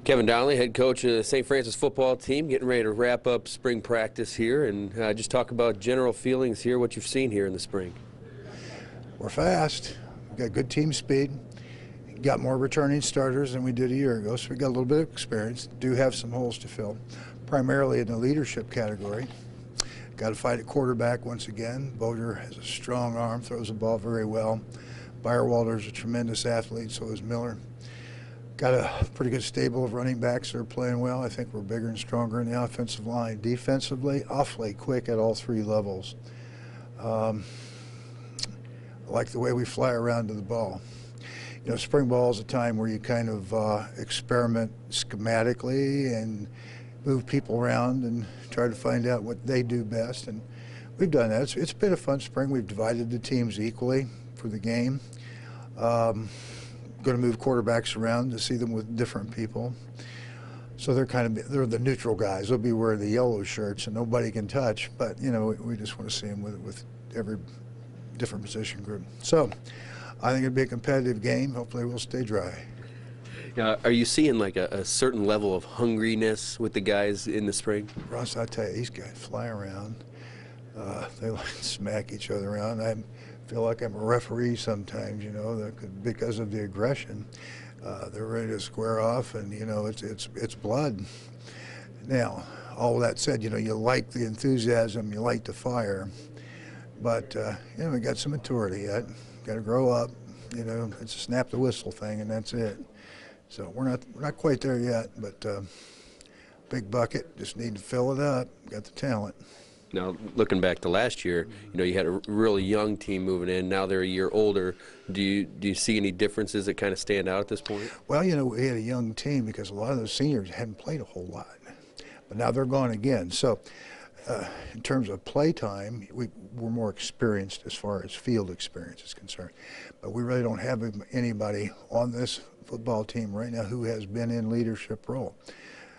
Kevin Donley, head coach of the St. Francis football team, getting ready to wrap up spring practice here, and just talk about general feelings here, what you've seen here in the spring. We're fast. We've got good team speed. Got more returning starters than we did a year ago, so we got a little bit of experience. Do have some holes to fill, primarily in the leadership category. Got to fight at quarterback once again. Boder has a strong arm, throws the ball very well. Byerwalder's a tremendous athlete, so is Miller. Got a pretty good stable of running backs that are playing well. I think we're bigger and stronger in the offensive line. Defensively, awfully quick at all three levels. I like the way we fly around to the ball. You know, spring ball is a time where you kind of experiment schematically and move people around and try to find out what they do best. And we've done that. It's been a fun spring. We've divided the teams equally for the game. Going to move quarterbacks around to see them with different people. So they're the neutral guys. They'll be wearing the yellow shirts and nobody can touch. But you know, we just want to see them with every different position group. So I think it'll be a competitive game. Hopefully we'll stay dry. Are you seeing like a certain level of hungriness with the guys in the spring? Ross, I tell you, these guys fly around. They like to smack each other around. I feel like I'm a referee sometimes, you know, because of the aggression. They're ready to square off, and you know, it's blood. Now, all that said, you know, you like the enthusiasm, you like the fire, but you know, we got some maturity yet. Got to grow up. You know, it's a snap the whistle thing, and that's it. So we're not quite there yet, but big bucket. Just need to fill it up. Got the talent. Now, looking back to last year, you know, you had a really young team moving in. Now they're a year older. Do you see any differences that kind of stand out at this point? Well, you know, we had a young team because a lot of those seniors hadn't played a whole lot, but now they're gone again. So, in terms of play time, we're more experienced as far as field experience is concerned. But we really don't have anybody on this football team right now who has been in leadership role.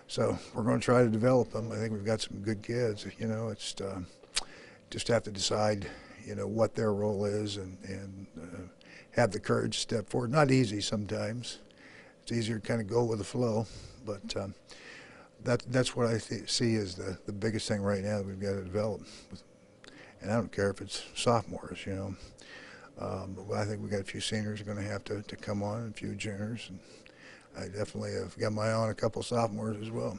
So we're going to try to develop them. I think we've got some good kids. You know, it's just have to decide, you know, what their role is and have the courage to step forward. Not easy sometimes. It's easier to kind of go with the flow, but that's what I see as the biggest thing right now that we've got to develop. And I don't care if it's sophomores, you know. But I think we've got a few seniors going to have to come on, and a few juniors. And I definitely have got my eye on a couple sophomores as well.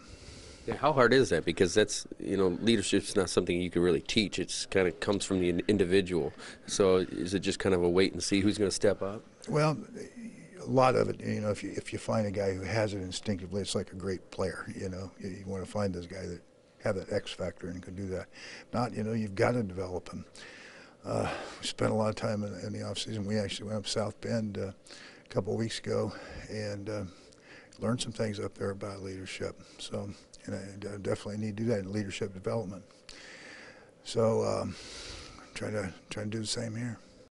Yeah, how hard is that? Because that's, you know, leadership's not something you can really teach. It's kind of comes from the individual. So is it just kind of a wait and see who's going to step up? Well, a lot of it, you know, if you find a guy who has it instinctively, it's like a great player. You know, you want to find this guy that have that X factor and can do that. Not, you know, you've got to develop him. We spent a lot of time in the off season. We actually went up South Bend a couple of weeks ago and learned some things up there about leadership. So, and I definitely need to do that in leadership development. So, trying to do the same here.